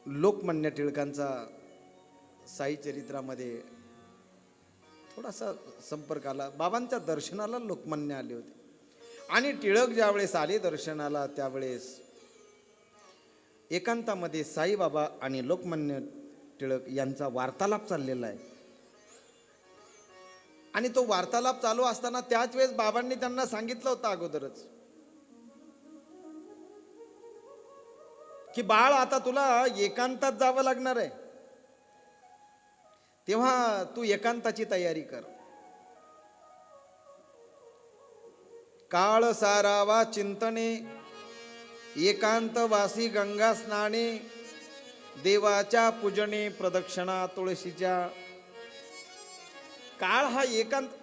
लोकमान्य टिळकांचा साई चरित्रामध्ये थोडासा संपर्क आला. बाबांच्या दर्शनाला लोकमान्य आले होते आणि टिळक ज्यावेळेस आले दर्शनाला त्यावेळेस एकांतामध्ये साईबाबा आणि लोकमान्य टिळक यांचा वार्तालाप चाललेला आहे. आणि तो वार्तालाप चालू असताना त्याच वेळेस बाबांनी त्यांना सांगितलं होतं अगोदरच की बाळ आता तुला एकांतात जावं लागणार आहे, तेव्हा तू एकांताची तयारी कर. काळ सारावा चिंतने एकांतवासी गंगा स्नाने देवाच्या पूजने प्रदक्षिणा तुळशीच्या. काळ हा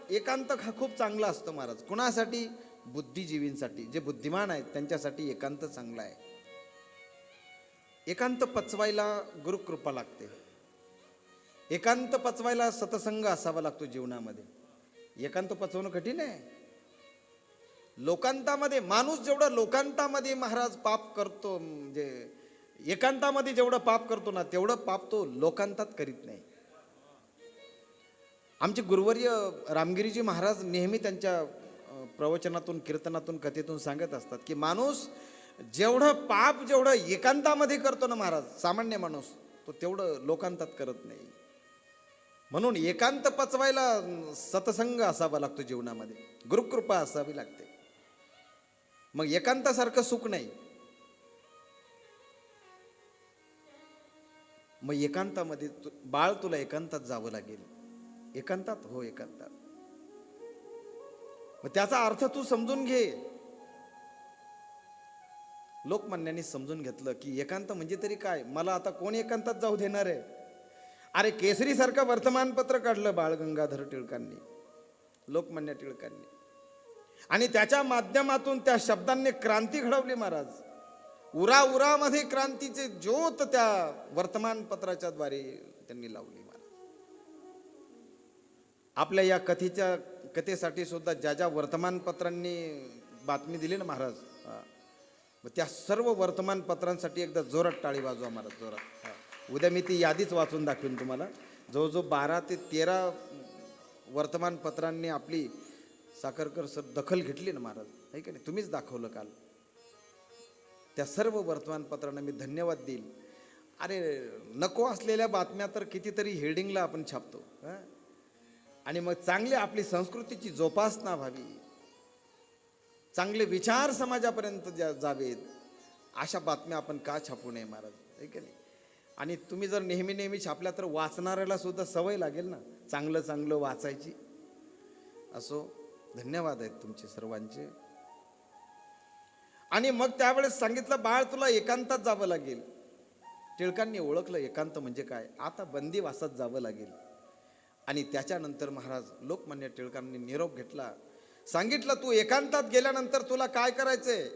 एकांत हा खूप चांगला असतो महाराज. कुणासाठी? बुद्धिजीवींसाठी, जे बुद्धिमान आहेत त्यांच्यासाठी एकांत चांगला आहे. एकांत पचवायला गुरुकृपा लागते. एकांत पचवायला सतसंग असावा लागतो जीवनामध्ये. एकांत पचवणं कठीण आहे. लोकांतामध्ये माणूस जेवढं लोकांतामध्ये महाराज पाप करतो, म्हणजे एकांतामध्ये जेवढं पाप करतो ना तेवढं पाप तो लोकांतात करीत नाही. आमचे गुरुवर्य रामगिरीजी महाराज नेहमी त्यांच्या प्रवचनातून कीर्तनातून कथेतून सांगत असतात की माणूस जेवढं पाप जेवढं एकांतामध्ये करतो ना महाराज, सामान्य माणूस तो तेवढं लोकांतात करत नाही. म्हणून एकांत पचवायला सतसंग असावा लागतो जीवनामध्ये, गुरुकृपा असावी लागते. मग एकांतासारखं सुख नाही. मग एकांतामध्ये बाळ तुला एकांतात जावं लागेल. एकांतात? हो एकांतात. मग त्याचा अर्थ तू समजून घे. लोकमान्यांनी समजून घेतलं की एकांत म्हणजे तरी काय, मला आता कोण एकांतात जाऊ देणार आहे. अरे केसरी सारखं वर्तमानपत्र काढलं बाळ गंगाधर टिळकांनी, लोकमान्य टिळकांनी, आणि त्याच्या माध्यमातून त्या शब्दांनी क्रांती घडवली महाराज. उरा उरामध्ये क्रांतीचे ज्योत त्या वर्तमानपत्राच्या द्वारे त्यांनी लावली महाराज. आपल्या या कथेसाठी सुद्धा ज्या ज्या वर्तमानपत्रांनी बातमी दिली ना महाराज, त्या सर्व वर्तमानपत्रांसाठी एकदा जोरात टाळी वाजवा महाराज, जोरात. उद्या मी ती यादीच वाचून दाखवीन तुम्हाला. जवळजवळ 12 ते 13 वर्तमानपत्रांनी आपली साखरकर सर दखल घेतली ना महाराज, आहे का नाही? तुम्हीच दाखवलं काल. त्या सर्व वर्तमानपत्रांना मी धन्यवाद देईल. अरे नको असलेल्या बातम्या तर कितीतरी हेडिंगला आपण छापतो, आणि मग चांगली आपली संस्कृतीची जोपासना व्हावी, चांगले विचार समाजापर्यंत जावेत, अशा बातम्या आपण का छापू नये महाराज, आहे का नाही? आणि तुम्ही जर नेहमी नेहमी छापल्या तर वाचणाऱ्याला सुद्धा सवय लागेल ना चांगलं चांगलं वाचायची. असो, धन्यवाद आहेत तुमचे सर्वांचे. आणि मग त्यावेळेस सांगितलं बाळ तुला एकांतात जावं लागेल. टिळकांनी ओळखलं एकांत म्हणजे काय. आता बंदिवासात जावं लागेल. आणि त्याच्यानंतर महाराज लोकमान्य टिळकांनी निरोप घेतला. सांगितलं तू एकांतात गेल्यानंतर तुला काय करायचंय,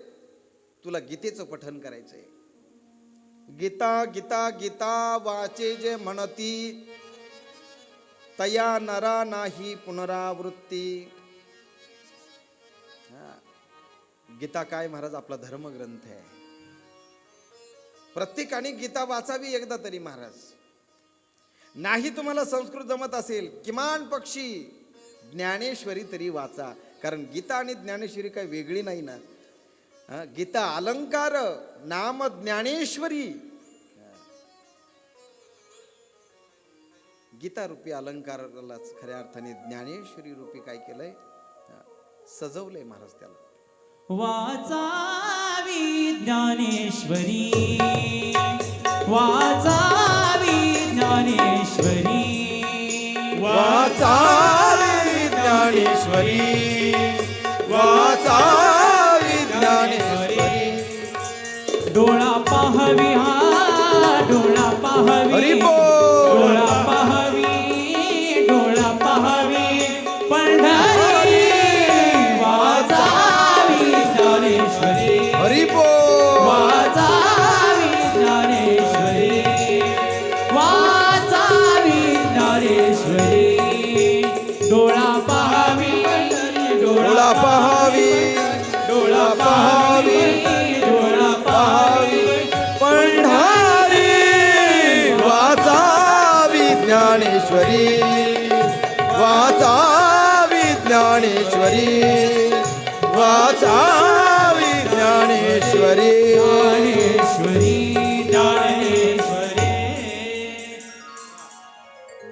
तुला गीतेचं पठण करायचंय. गीता गीता गीता वाचे जे म्हणती, तया नरा नाही पुनरावृत्ती. गीता काय महाराज? आपला धर्मग्रंथ आहे. प्रत्येकाने गीता वाचावी एकदा तरी महाराज. नाही तुम्हाला संस्कृत जमत असेल, किमान पक्षी ज्ञानेश्वरी तरी वाचा. कारण गीता आणि ज्ञानेश्वरी काही वेगळी नाही ना. गीता अलंकार, नाम ज्ञानेश्वरी. गीता रूपी अलंकारालाच खऱ्या अर्थाने ज्ञानेश्वरी रूपी काय केलंय, सजवलंय महाराज त्याला. वाचावी ज्ञानेश्वरी, वाचावी ज्ञानेश्वरी, वाचावी ज्ञानेश्वरी, वाचावी ज्ञानेश्वरी. डोळा पाहावी, हा डोळा पाहावी, डोळा पाहावी, डोळा पाहावी पंढरी. वाचावी ज्ञानेश्वरी, वाचावी ज्ञानेश्वरी, वाचावी ज्ञानेश्वरी. डोळा पाहावी, डोळा पाहावी, डोळा पाहावी, डोळा पाहावी पण ज्ञानेश्वरी वाचा विज्ञानेश्वरी वाचा विज्ञानेश्वरी ज्ञानेश्वरी ज्ञानेश्वरी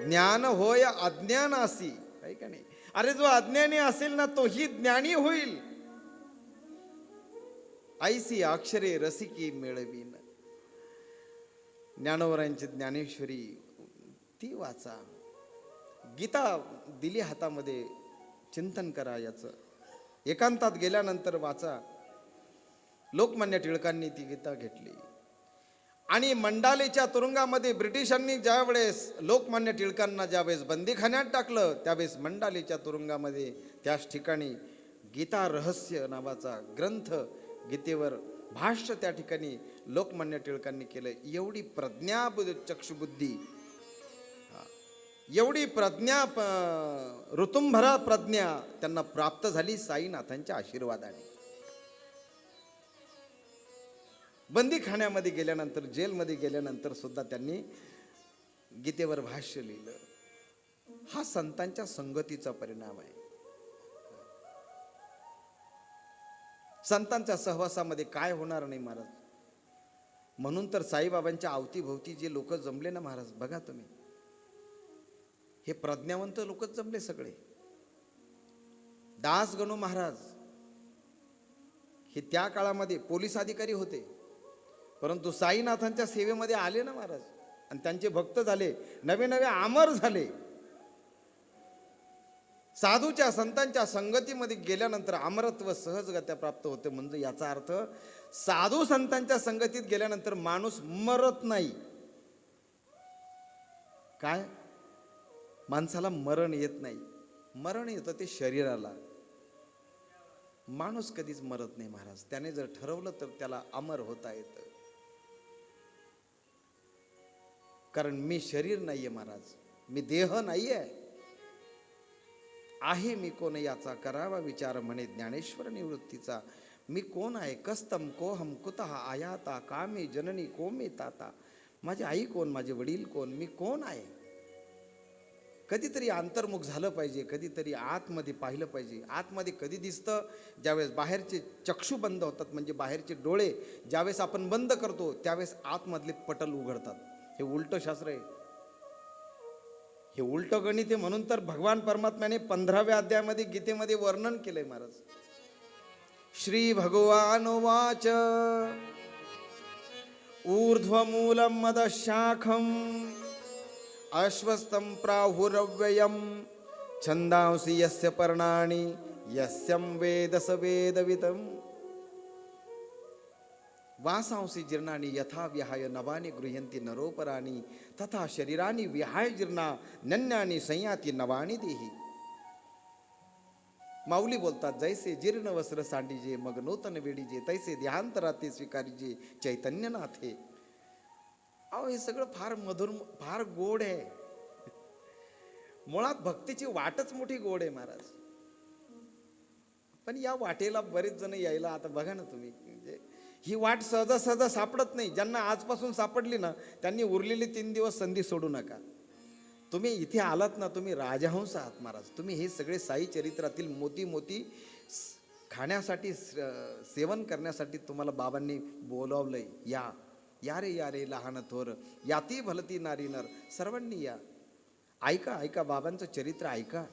ज्ञान होय अज्ञानासी, आहे का नाही? अरे जो अज्ञानी असेल ना तोही ज्ञानी होईल. ऐसी अक्षरे रसिकी मेळवीन. ज्ञानोबरांची ज्ञानेश्वरी ती वाचा. गीता दिली हातामध्ये, चिंतन करा याचं. एकांतात गेल्यानंतर वाचा. लोकमान्य टिळकांनी ती गीता घेतली आणि मंडालेच्या तुरुंगामध्ये ब्रिटिशांनी ज्यावेळेस लोकमान्य टिळकांना ज्यावेळेस बंदीखान्यात टाकलं, त्यावेळेस मंडालेच्या तुरुंगामध्ये त्याच ठिकाणी गीता रहस्य नावाचा ग्रंथ, गीतेवर भाष्य त्या ठिकाणी लोकमान्य टिळकांनी केलं. एवढी प्रज्ञा चक्षुबुद्धी, एवढी प्रज्ञा, ऋतुंभरा प्रज्ञा त्यांना प्राप्त झाली साईनाथांच्या आशीर्वादाने. बंदीखान्यामध्ये गेल्यानंतर, जेलमध्ये गेल्यानंतर सुद्धा त्यांनी गीतेवर भाष्य लिहिलं. हा संतांच्या संगतीचा परिणाम आहे. संतांच्या सहवासामध्ये काय होणार नाही महाराज. म्हणून तर साईबाबांच्या अवतीभोवती जे लोक जमले ना महाराज, बघा तुम्ही, हे प्रज्ञावंत लोकच जमले सगळे. दास गणू महाराज हे त्या काळामध्ये पोलीस अधिकारी होते, परंतु साईनाथांच्या सेवेमध्ये आले ना महाराज, आणि त्यांचे भक्त झाले, नवे नवे अमर झाले. साधूच्या संतांच्या संगतीमध्ये गेल्यानंतर अमरत्व सहजगत्या प्राप्त होते. म्हणजे याचा अर्थ साधू संतांच्या संगतीत गेल्यानंतर माणूस मरत नाही. काय? माणसाला मरण येत नाही. मरण येतं ते शरीराला, माणूस कधीच मरत नाही महाराज. त्याने जर ठरवलं तर त्याला अमर होता येतं. कारण मी शरीर नाहीये महाराज, मी देह नाहीये. आहे मी कोण याचा करावा विचार म्हणे ज्ञानेश्वर निवृत्तीचा. मी कोण आहे? कस्तम कोहम कुतः आयाता कामे जननी कोमे ताता. माझी आई कोण? माझे वडील कोण? मी कोण आहे? कधीतरी अंतर्मुख झालं पाहिजे, कधीतरी आतमध्ये पाहिलं पाहिजे. आतमध्ये कधी दिसतं? ज्यावेळेस बाहेरचे चक्षु बंद होतात, म्हणजे बाहेरचे डोळे ज्यावेळेस आपण बंद करतो त्यावेळेस आतमधले पटल उघडतात. हे उलट शास्त्र आहे, हे उलट गणित आहे. म्हणून तर भगवान परमात्म्याने 15व्या अध्यायामध्ये गीतेमध्ये वर्णन केलंय महाराज. श्री भगवान वाच ऊर्ध्वमूलम मदशाखम अश्वस्तं प्राहुरव्ययम् छंदांसि यस्य पर्णानि यस्यं वेद स वेदवितम् वासांसि जीर्णानि यथा विहाय नवानि गृह्यन्ति नरोपराणि तथा शरीरानि विहाय जीर्णा नन्यानि संयाति नवानि देहि. माऊली बोलतात, जैसे जीर्ण वस्त्र सांडीजे मग नूतन वेडीजे तैसे देहांतराते स्वीकारीजे चैतन्यनाथे. अहो हे सगळं फार मधुर, फार गोड आहे. मुळात भक्तीची वाटच मोठी गोड आहे महाराज. पण या वाटेला बरेच जण यायला, आता बघा ना तुम्ही, म्हणजे ही वाट सहजासहज सापडत नाही. ज्यांना आजपासून सापडली ना त्यांनी उरलेले 3 दिवस संधी सोडू नका. तुम्ही इथे आलात ना, तुम्ही राजहंस आहात महाराज. तुम्ही हे सगळे साई चरित्रातील मोती मोती खाण्यासाठी, सेवन करण्यासाठी तुम्हाला बाबांनी बोलावलंय. या या रे या रे लहान थोर, याती भलती नारी नर, सर्वांनी या. ऐका ऐका बाबांचं चरित्र ऐका.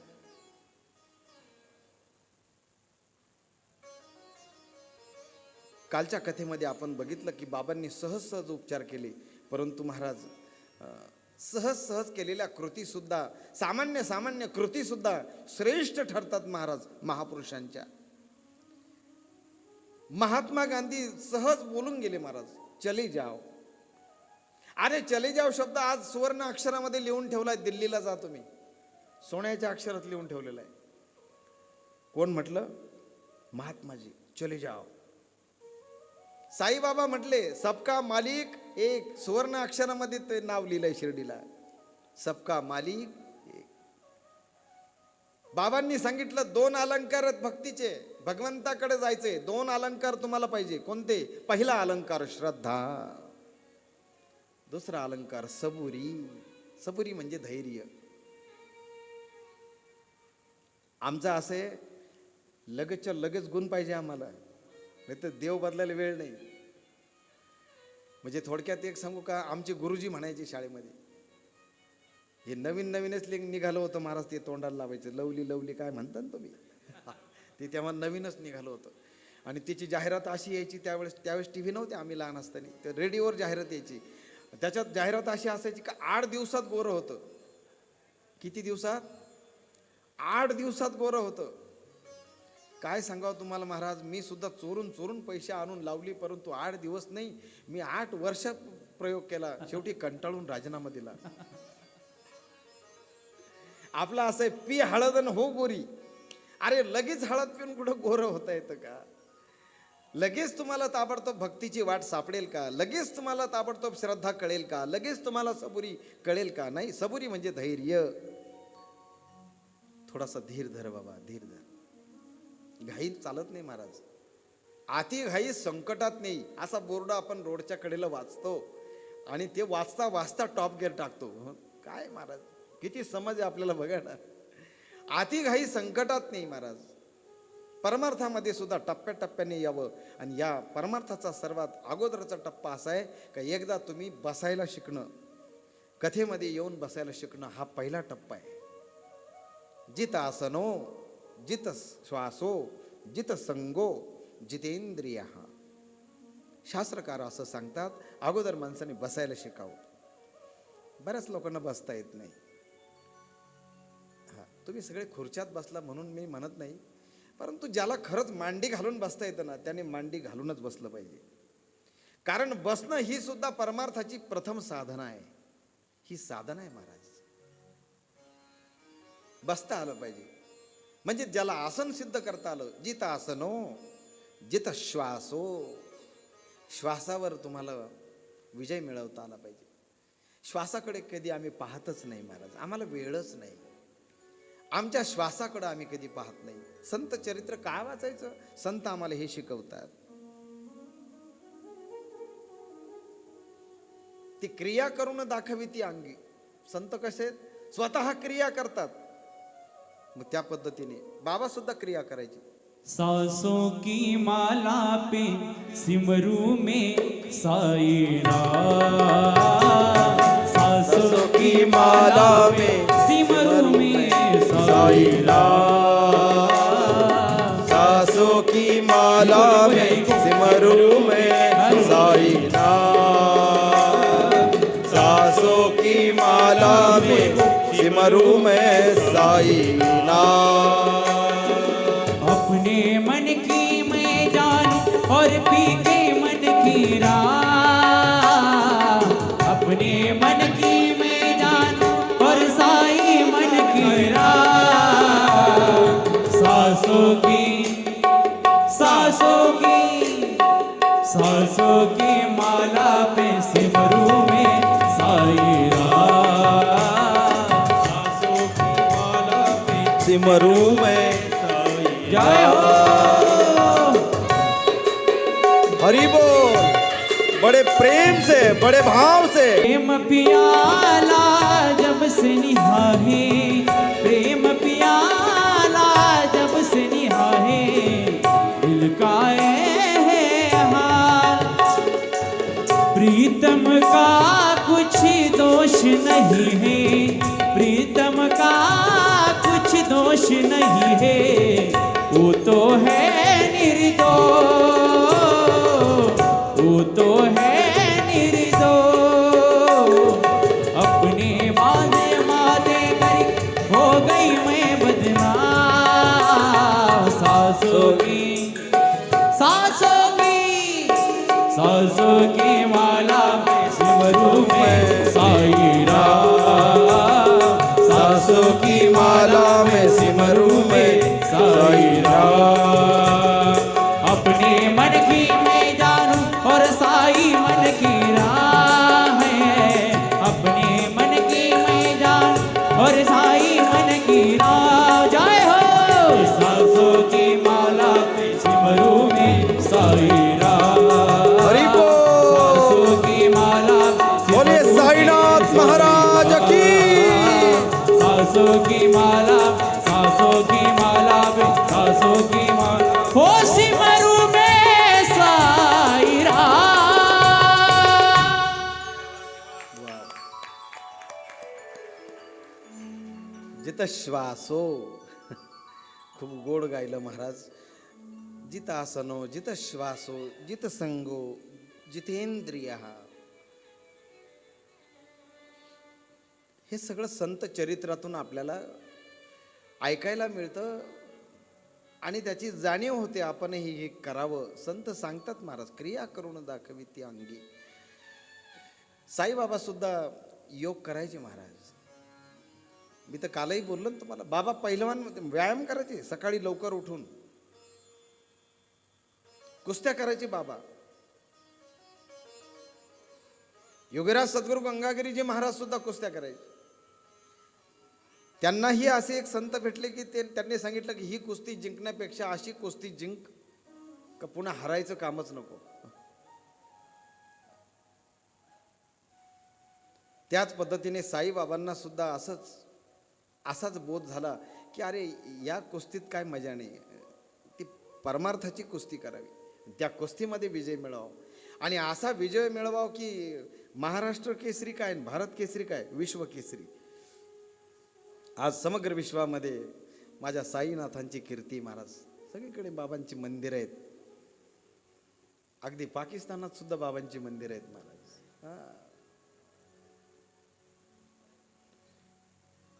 कालच्या कथेमध्ये आपण बघितलं की बाबांनी सहज सहज उपचार केले, परंतु महाराज सहज सहज केलेल्या कृती सुद्धा, सामान्य सामान्य कृती सुद्धा श्रेष्ठ ठरतात महाराज महापुरुषांच्या. महात्मा गांधी सहज बोलून गेले महाराज, चले जाओ. अरे चले जाओ शब्द आज सुवर्ण अक्षरामध्ये लिहून ठेवलाय. दिल्लीला जा तुम्ही, सोन्याच्या अक्षरात लिहून ठेवलेला आहे. कोण म्हटलं? महात्माजी, चले जाओ. साईबाबा म्हटले, सबका मालिक एक. सुवर्ण अक्षरामध्ये ते नाव लिहिलंय शिर्डीला, सबका मालिक एक. बाबांनी सांगितलं 2 अलंकार आहेत भक्तीचे. भगवंताकडे जायचे 2 अलंकार तुम्हाला पाहिजे. कोणते? पहिला अलंकार श्रद्धा, दुसरा अलंकार सबुरी. सबुरी म्हणजे धैर्य. आमचं असं आहे, लगेचच्या लगेच गुण पाहिजे आम्हाला, नाही तर देव बदलायला वेळ नाही. म्हणजे थोडक्यात एक सांगू का, आमचे गुरुजी म्हणायचे शाळेमध्ये, हे नवीन नवीनच निघालं होतं महाराज, ते तोंडाला लावायचं, लवली लवली काय म्हणता ना तुम्ही, ते तेव्हा नवीनच निघालं होतं. आणि त्याची जाहिरात अशी यायची, त्यावेळेस टी व्ही नव्हते आम्ही लहान असताना, तर रेडिओवर जाहिरात यायची. त्याच्यात जाहिरात अशी असायची का 8 दिवसात गोरं होतं. किती दिवसात? 8 दिवसात गोरं होतं. काय सांगावं तुम्हाला महाराज, मी सुद्धा चोरून चोरून पैसे आणून लावली, परंतु 8 दिवस नाही, मी 8 वर्षात प्रयोग केला. शेवटी कंटाळून राजीनामा दिला. आपला असं आहे, पी हळद आणि हो गोरी. अरे लगेच हळद पिऊन कुठं गोरं होता येतं का? लगेच तुम्हाला ताबडतोब भक्तीची वाट सापडेल का? लगेच तुम्हाला ताबडतोब श्रद्धा कळेल का? लगेच तुम्हाला सबुरी कळेल का? नाही. सबुरी म्हणजे धैर्य. थोडासा धीर धर बाबा, धीर धर. घाई चालत नाही महाराज. आती घाई संकटात नाही, असा बोर्ड आपण रोडच्या कडेला वाचतो आणि ते वाचता वाचता टॉप गिअर टाकतो. काय महाराज, किती समज आहे आपल्याला, बघा ना. आती घाई संकटात नाही महाराज. परमार्थामध्ये सुद्धा टप्प्याटप्प्याने यावं. आणि या परमार्थाचा सर्वात अगोदरचा टप्पा असा आहे का एकदा तुम्ही बसायला शिकणं, कथेमध्ये येऊन बसायला शिकणं, हा पहिला टप्पा आहे. जित आसनो, जित श्वासो, जित संगो, जितेंद्रिय. शास्त्रकार असं सांगतात, अगोदर माणसाने बसायला शिकावं. बऱ्याच लोकांना बसता येत नाही. तुम्ही सगळे खुर्च्यात बसला म्हणून मी म्हणत नाही, परंतु ज्याला खरंच मांडी घालून बसता येतं ना, त्याने मांडी घालूनच बसलं पाहिजे. कारण बसणं ही सुद्धा परमार्थाची प्रथम साधना आहे. ही साधना आहे महाराज. बसता आलं पाहिजे. म्हणजे ज्याला आसन सिद्ध करता आलं, जित आसनो, जित श्वासो, श्वासावर तुम्हाला विजय मिळवता आला पाहिजे. श्वासाकडे कधी आम्ही पाहतच नाही महाराज, आम्हाला वेळच नाही. आमच्या श्वासाकडे आम्ही कधी पाहत नाही. संत चरित्र काय वाचायचं? संत आम्हाला हे शिकवतात. ती क्रिया करून दाखवी ती अंगी. संत कसे स्वतः क्रिया करतात. मग त्या पद्धतीने बाबा सुद्धा क्रिया करायची. सांसों की माला पे सिमरू में साई राम, सांसों की माला में सिमरू में साई राम, सांसों की माला में सिमरू में साई राम, सांसों की माला में सिमरू में साई राम. अपने मन की मैं जानूं और पी के मन की राह, अपने मन की मैं जानूं और साई मन की राह, सांसों की सांसों की माला पे सिमरू में साई राह, सांसों की माला पे सिमरू में जय हो. हरि बोल. बड़े प्रेम से, बड़े भाव से. प्रेम पियाला जब से निहाहे, प्रेम पियाला जब से निहाहे, दिल का है हाल, प्रीतम का कुछ दोष नहीं है, प्रीतम का कुछ दोष नहीं है, वो तो है निर्दोष, वो तो है निर्दोष. अपने मादे मादे कर हो गई मैं बदनाम, सांसों की माला में सिमरू में साई राम, सांसों की माला में सिमरू में साई राम. अपने मन की मैं जानूं और साई मन की राह है, अपने मन की मैं जानूं और साई मन की राह. जय हो. सांसों की माला पे सिमरू में साई राम, हरि बोल. सांसों की माला पे बोलिए सिमरू में साईनाथ महाराज की. सांसों की माला, सांसों की माला जित श्वासो खूप गोड गायलं महाराज. जित आसनो जित श्वासो जित संगो जितेंद्रिय. हे सगळं संत चरित्रातून आपल्याला ऐकायला मिळतं आणि त्याची जाणीव होते. आपणही हे करावं. संत सांगतात महाराज, क्रिया करून दाखवी ती अंगी. साईबाबा सुद्धा योग करायचे महाराज. मी तर कालही बोललो ना तुम्हाला, बाबा पहिलवान व्यायाम करायचे, सकाळी लवकर उठून कुस्त्या करायचे बाबा. योगीराज सद्गुरू गंगागिरीजी महाराज सुद्धा कुस्त्या करायचे. त्यांनाही असे एक संत भेटले की त्यांनी सांगितलं की ही कुस्ती जिंकण्यापेक्षा अशी कुस्ती जिंक का पुन्हा हरायचं कामच नको. त्याच पद्धतीने साईबाबांना सुद्धा असाच बोध झाला की अरे या कुस्तीत काय मजा नाही, ती परमार्थाची कुस्ती करावी, त्या कुस्तीमध्ये विजय मिळवावा. आणि असा विजय मिळवावा की महाराष्ट्र केसरी काय, भारत केसरी काय, विश्व केसरी. आज समग्र विश्वामध्ये माझ्या साईनाथांची कीर्ती महाराज. सगळीकडे बाबांची मंदिरं आहेत. अगदी पाकिस्तानात सुद्धा बाबांची मंदिरं आहेत महाराज.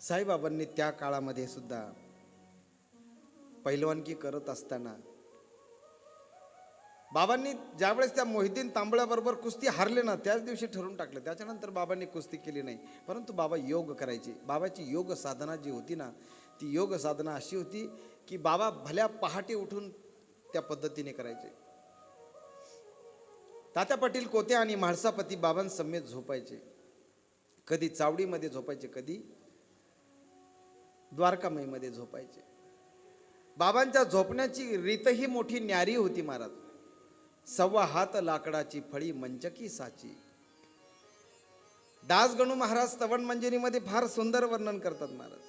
साईबाबांनी त्या काळामध्ये सुद्धा पहिलवानकी करत असताना बाबांनी ज्यावेळेस त्या मोहिद्दीन तांबळ्याबरोबर कुस्ती हारले ना, त्याच दिवशी ठरवून टाकलं, त्याच्यानंतर बाबांनी कुस्ती केली नाही. परंतु बाबा योग करायचे. बाबाची योग साधना जी होती ना, ती योग साधना अशी होती की बाबा भल्या पहाटे उठून त्या पद्धतीने करायचे. तात्या पाटील कोत्या आणि म्हाळसापती बाबांसमेत झोपायचे. कधी चावडीमध्ये झोपायचे, कधी द्वारकामाईमध्ये झोपायचे. बाबांच्या झोपण्याची रीतही मोठी न्यारी होती महाराज. 1.25 हात लाकडाची फळी मंचकी साची. दासगणू महाराज स्तवन मंजरीमध्ये फार सुंदर वर्णन करतात महाराज.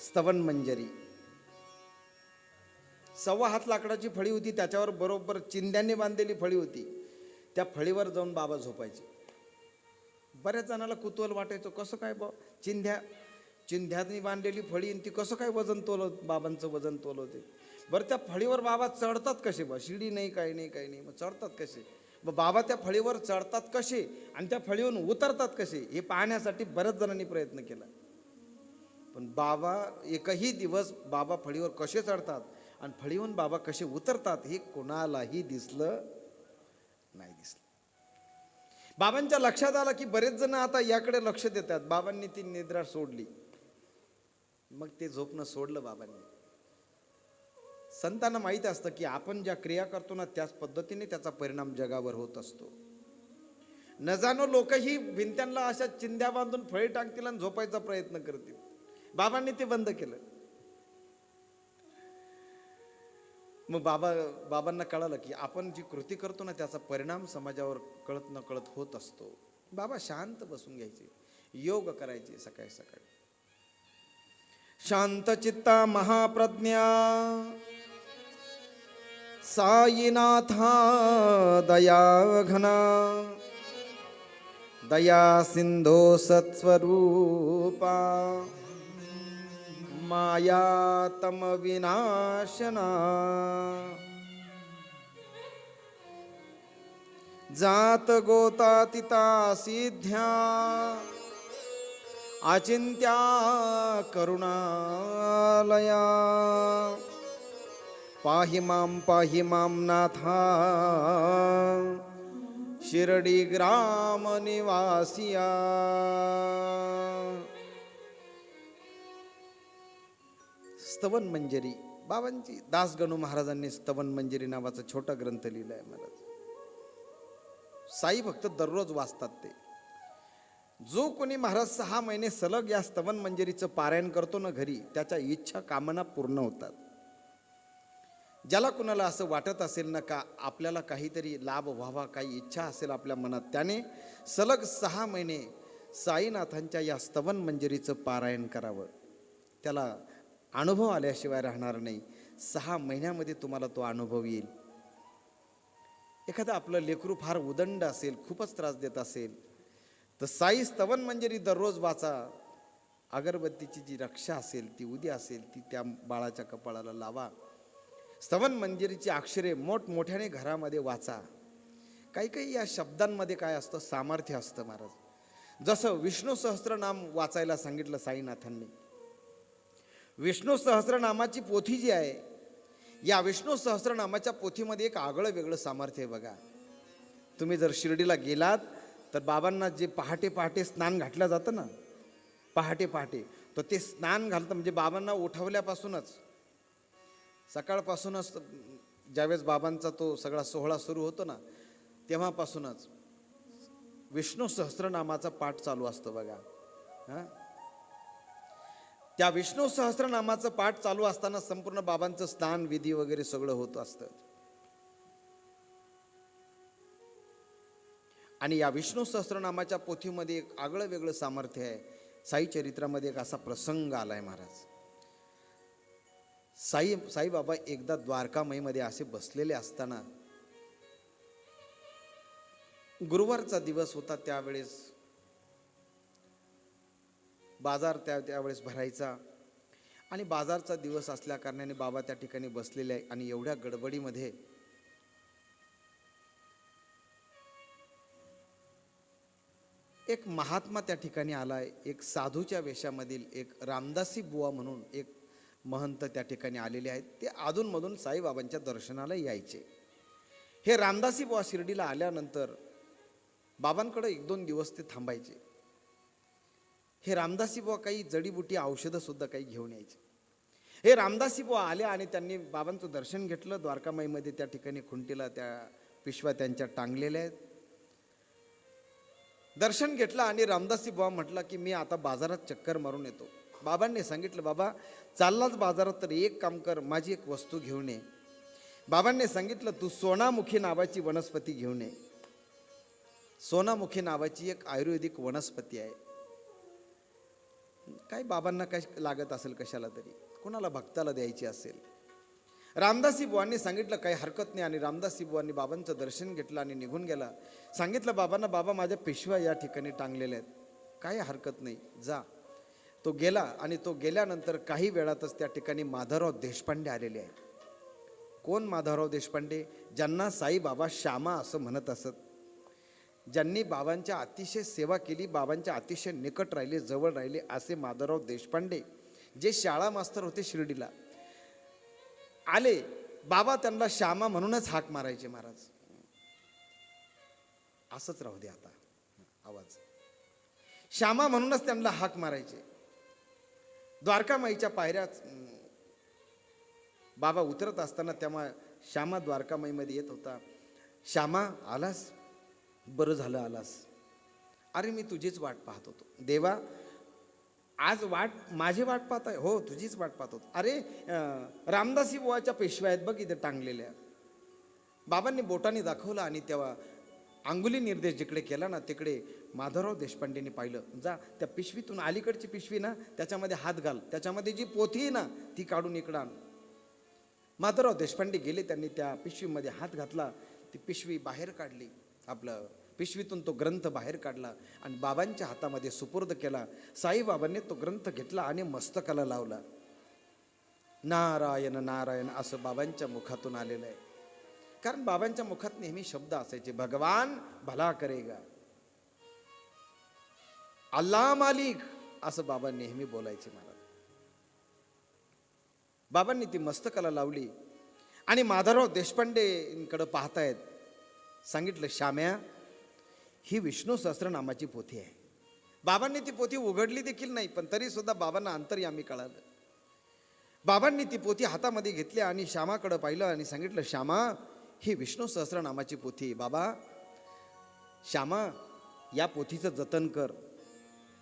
स्तवन मंजरी 1.25 हात लाकडाची फळी होती, त्याच्यावर बरोबर चिंध्याने बांधलेली फळी होती. त्या फळीवर जाऊन बाबा झोपायचे. बऱ्याच जणाला कुतूहल वाटायचं, कसं काय चिंध्याने बांधलेली फळी ती कसं काय वजन तोलत, बाबांचं वजन तोलवते. बरं त्या फळीवर बाबा चढतात कसे? शिडी नाही, काही नाही, मग चढतात कसे? बाबा त्या फळीवर चढतात कसे आणि त्या फळीवरून उतरतात कसे, हे पाहण्यासाठी बऱ्याच जणांनी प्रयत्न केला. पण बाबा एकही दिवस बाबा फळीवर कसे चढतात आणि फळीवरून बाबा कसे उतरतात हे कोणालाही दिसलं नाही. बाबांच्या लक्षात आलं की बरेच जण आता याकडे लक्ष देतात. बाबांनी ती निद्रा सोडली. मग ते झोपणं सोडलं बाबांनी. संतांना माहीत असतं की आपण ज्या क्रिया करतो ना, त्याच पद्धतीने त्याचा परिणाम जगावर होत असतो. न जाणो लोकही भिंत्यांना अशा चिंध्या बांधून फळी टाकतील आणि झोपायचा प्रयत्न करतील. बाबांनी ते बंद केलं. मग बाबांना कळालं की आपण जी कृती करतो ना, त्याचा परिणाम समाजावर कळत न कळत होत असतो. बाबा शांत बसून घ्यायचे, योग करायचे सकाळी सकाळी. शांत चित्ता महाप्रज्ञा साईनाथा दया घना. दया सिंधो सत्स्वरूपा माया तम विनाशना. जात गोता तिता सिद्ध्या अचिंत्या करुणालया. पाहि मां नाथा शिर्डी ग्राम निवासिया. स्तवन मंजरी बाबांची. दासगणू महाराजांनी स्तवन मंजरी नावाचा छोटा ग्रंथ लिहिलाय महाराज. साई भक्त दररोज वाचतात ते. जो कोणी महाराज 6 महिने सलग या स्तवन मंजरीचं पारायण करतो ना घरी, त्याच्या इच्छा कामना पूर्ण होतात. ज्याला कुणाला असं वाटत असेल ना का आपल्याला काहीतरी लाभ व्हावा, काही इच्छा असेल आपल्या मनात, त्याने सलग 6 महिने साईनाथांच्या या स्तवन मंजरीचं पारायण करावं. त्याला अनुभव आल्याशिवाय राहणार नाही. 6 महिन्यामध्ये तुम्हाला तो अनुभव येईल. एखादं आपलं लेकरू फार उदंड असेल, खूपच त्रास देत असेल, तर साई स्तवन मंजरी दररोज वाचा. अगरबत्तीची जी रक्षा असेल, ती उद्या असेल, ती त्या बाळाच्या कपाळाला लावा. स्तवन मंजिरीची अक्षरे मोठमोठ्याने घरामध्ये वाचा. काही काही या शब्दांमध्ये काय असतं, सामर्थ्य असतं महाराज. जसं विष्णू सहस्त्रनाम वाचायला सांगितलं साईनाथांनी. विष्णू सहस्त्रनामाची पोथी जी आहे, या विष्णू सहस्त्रनामाच्या पोथीमध्ये एक आगळं वेगळं सामर्थ्य आहे बघा. तुम्ही जर शिर्डीला गेलात तर बाबांना जे पहाटे पहाटे स्नान घातलं जातं ना, पहाटे पहाटे, तर ते स्नान घालतं म्हणजे बाबांना उठवल्यापासूनच, सकाळपासूनच ज्यावेळेस बाबांचा तो सगळा सोहळा सुरू होतो ना, तेव्हापासूनच विष्णू सहस्त्रनामाचा पाठ चालू असतो बघा. हां, त्या विष्णू सहस्त्रनामाचं पाठ चालू असताना संपूर्ण बाबांचं स्नान विधी वगैरे सगळं होत असतं. आणि या विष्णू सहस्त्रनामाच्या पोथीमध्ये एक आगळं वेगळं सामर्थ्य आहे. साई चरित्रामध्ये एक असा प्रसंग आलाय महाराज. साईबाबा एकदा द्वारकामाईमध्ये असे बसलेले असताना, गुरुवारचा दिवस होता, त्यावेळेस बाजार त्यावेळेस भरायचा आणि बाजारचा दिवस असल्या कारणाने बाबा त्या ठिकाणी बसलेले आहे. आणि एवढ्या गडबडीमध्ये एक महात्मा त्या ठिकाणी आलाय. एक साधूच्या वेशामधील एक रामदासी बुवा म्हणून एक महंत त्या ठिकाणी आलेले आहेत. ते अधूनमधून साईबाबांच्या दर्शनाला यायचे. हे रामदासी बुवा शिर्डीला आल्यानंतर बाबांकडे 1-2 दिवस ते थांबायचे. हे रामदासी बुवा काही जडीबुटी औषधं सुद्धा काही घेऊन यायचे. हे रामदासी बुवा आले आणि त्यांनी बाबांचं दर्शन घेतलं. द्वारकामाईमध्ये त्या ठिकाणी खुंटीला त्या पिशव्या त्यांच्या टांगलेल्या आहेत. दर्शन घेतलं आणि रामदासी बुवा म्हटला की मी आता बाजारात चक्कर मारून येतो. बाबांनी सांगितलं, बाबा चाललाच बाजारात तर एक काम कर, माझी एक वस्तू घेऊन ये. बाबांनी सांगितलं, तू सोनामुखी नावाची वनस्पती घेऊन ये. सोनामुखी नावाची एक आयुर्वेदिक वनस्पती आहे. काय बाबांना काय लागत असेल कशाला तरी, कोणाला भक्ताला द्यायची असेल. रामदासी बुवांनी सांगितलं काही हरकत नाही. आणि रामदासी बुवांनी बाबांचं दर्शन घेतलं आणि निघून गेला. सांगितलं बाबांना, बाबा माझ्या पिशव्या या ठिकाणी टांगलेल्या आहेत, काय हरकत नाही, जा. तो गेला आणि तो गेल्यानंतर काही वेळातच त्या ठिकाणी माधवराव देशपांडे आलेले आहेत. कोण माधवराव देशपांडे? ज्यांना साईबाबा श्यामा असं म्हणत असत, ज्यांनी बाबांच्या अतिशय सेवा केली, बाबांच्या अतिशय निकट राहिले, जवळ राहिले, असे माधवराव देशपांडे जे शाळा मास्तर होते शिर्डीला आले. बाबा त्यांना श्यामा म्हणूनच हाक मारायचे. महाराज असंच राहू दे आता आवाज, श्यामा म्हणूनच त्यांना हाक मारायचे. द्वारकामाईच्या पायऱ्या बाबा उतरत असताना तेव्हा श्यामा द्वारकामाईमध्ये येत होता. श्यामा आलास, बरं झालं आलास. अरे मी तुझीच वाट पाहत होतो. देवा आज माझी वाट पाहत आहे? हो तुझीच वाट पाहत होतो. अरे रामदासी बुवाच्या पेशव्या आहेत बघ इथे टांगलेल्या. बाबांनी बोटाने दाखवलं आणि तेव्हा अंगुली निर्देश जिकडे केला ना तिकडे माधवराव देशपांडेंनी पाहिलं. जा त्या पिशवीतून अलीकडची पिशवी ना त्याच्यामध्ये हात घाल, त्याच्यामध्ये जी पोथी आहे ना ती काढून इकडं आण. माधवराव देशपांडे गेले, त्यांनी त्या पिशवीमध्ये हात घातला, ती पिशवी बाहेर काढली, आपलं पिशवीतून तो ग्रंथ बाहेर काढला आणि बाबांच्या हातामध्ये सुपूर्द केला. साईबाबांनी तो ग्रंथ घेतला आणि मस्तकाला लावला. नारायण नारायण असं बाबांच्या मुखातून आलेलं आहे. कारण बाबांच्या मुखात नेहमी शब्द असायचे, भगवान भला करेगा, अल्लाह मालिक, असं बाबा नेहमी बोलायचे. महाराज बाबांनी ती मस्तकाला लावली आणि माधवराव देशपांडेंकडे पाहतायत. सांगितलं, श्याम्या ही विष्णू सहस्त्रनामाची पोथी आहे. बाबांनी ती पोथी उघडली देखील नाही, पण तरी सुद्धा बाबांना अंतर्यामी कळालं. बाबांनी ती पोथी हातामध्ये घेतली आणि श्यामाकडे पाहिलं आणि सांगितलं, श्यामा ही विष्णू सहस्त्रनामाची पोथी. बाबा श्यामा या पोथीचं जतन कर,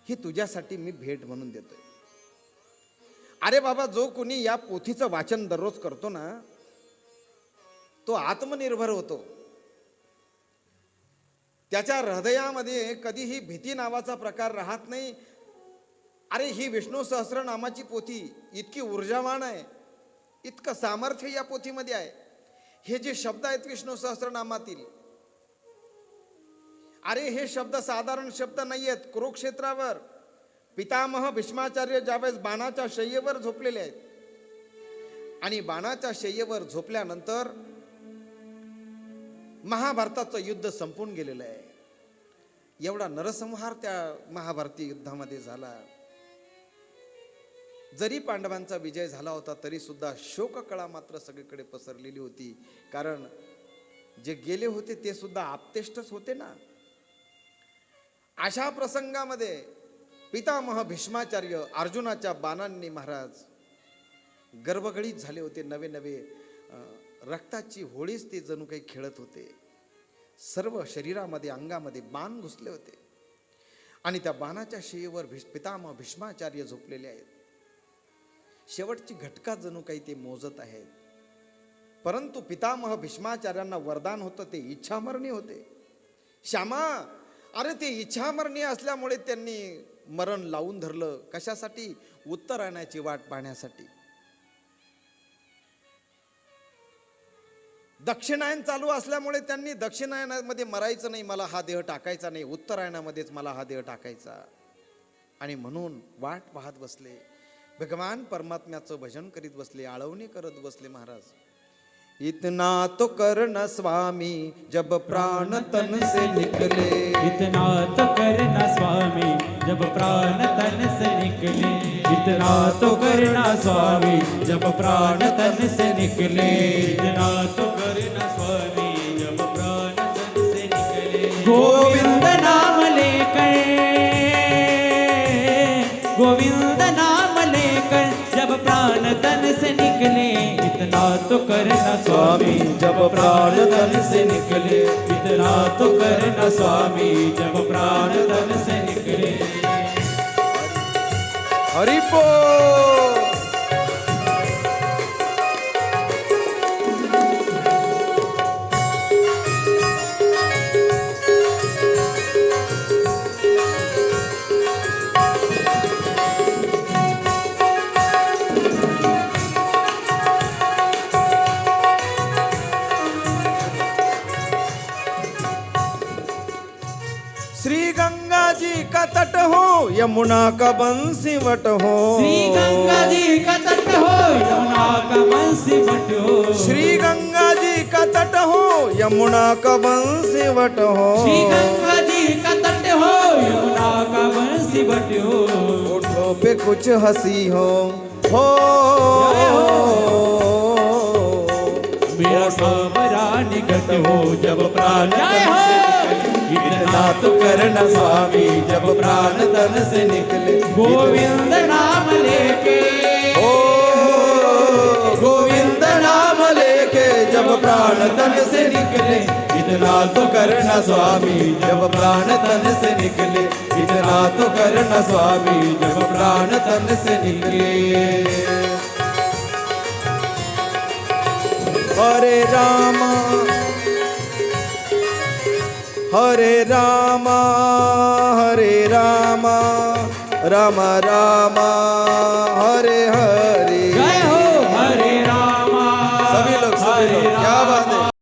ही तुझ्यासाठी मी भेट म्हणून देतोय. अरे बाबा जो कोणी या पोथीचं वाचन दररोज करतो ना तो आत्मनिर्भर होतो. त्याच्या हृदयामध्ये कधीही भीती नावाचा प्रकार राहत नाही. अरे ही विष्णू सहस्त्रनामाची पोथी इतकी ऊर्जावान आहे, इतकं सामर्थ्य या पोथीमध्ये आहे. हे जे शब्द आहेत विष्णू सहस्त्रनामातील, अरे हे शब्द साधारण शब्द नाही आहेत. कुरुक्षेत्रावर पितामह भीष्माचार्य ज्यावेळेस बाणाच्या शय्येवर झोपलेले आहेत आणि बाणाच्या शय्येवर झोपल्यानंतर महाभारताचं युद्ध संपून गेलेलं आहे. एवढा नरसंहार त्या महाभारती युद्धामध्ये झाला. जरी पांडवांचा विजय झाला होता तरी सुद्धा शोककळा मात्र सगळीकडे पसरलेली होती. कारण जे गेले होते ते सुद्धा आप्तेष्टच होते ना. अशा प्रसंगामध्ये पितामह भीष्माचार्य अर्जुनाच्या बाणांनी महाराज गर्भगळीत झाले होते. नवे नवे रक्ताची होळीच ते जणू काही खेळत होते. सर्व शरीरामध्ये अंगामध्ये बाण घुसले होते आणि त्या बाणाच्या शय्येवर पितामह भीष्माचार्य झोपलेले आहेत. शेवटची घटका जणू काही ते मोजत आहेत. परंतु पितामह भीष्माचार्यांना वरदान होतं, ते इच्छामरणी होते. श्यामा, अरे ते इच्छामरणी असल्यामुळे त्यांनी मरण लावून धरलं. कशासाठी? उत्तरायणाची वाट पाहण्यासाठी. दक्षिणायन चालू असल्यामुळे त्यांनी दक्षिणायनामध्ये मरायचं नाही, मला हा देह टाकायचा नाही, उत्तरायणामध्येच मला हा देह टाकायचा. आणि म्हणून वाट पाहत बसले. भगवान परमात्म्याचं भजन करीत बसले, आळवणी करत बसले महाराज. इतना तो करना स्वामी जब प्राण तन से निकले, इतना तो करना स्वामी जब प्राण तन से निकले, इतना तो करना स्वामी जब प्राण तन से निकले, इतना तो करना स्वामी जब प्राण तन से निकले. गोविंद नाम लेकर, गोविंद नाम लेकर जब प्राण तन से निकले, इतना तो करना स्वामी जब प्राण तन से निकले, इतना तो करना स्वामी जब प्राण तन से निकले. हरि बोल. श्री गंगा जी का तट हो, यमुना का बंसीवट हो, श्री गंगा जी का तट हो, यमुना का बंसीवट हो, श्री गंगा जी का तट हो, यमुना का बंसीवट हो, श्री गंगा जी का तट हो, यमुना का बंसीवट हो. होठों पे कुछ हंसी हो, हो मेरा सावरा निकट हो जब प्राण तन से निकले, इतना तो करना स्वामी जब प्राण तन से निकले. गोविंद नाम लेके, ओ गोविंद नाम लेके जब प्राण तन से निकले, इतना तो करना स्वामी जब प्राण तन से निकले, इतना तो करना स्वामी जब प्राण तन से निकले. हरे राम हरे राम हरे राम राम राम हरे हरे.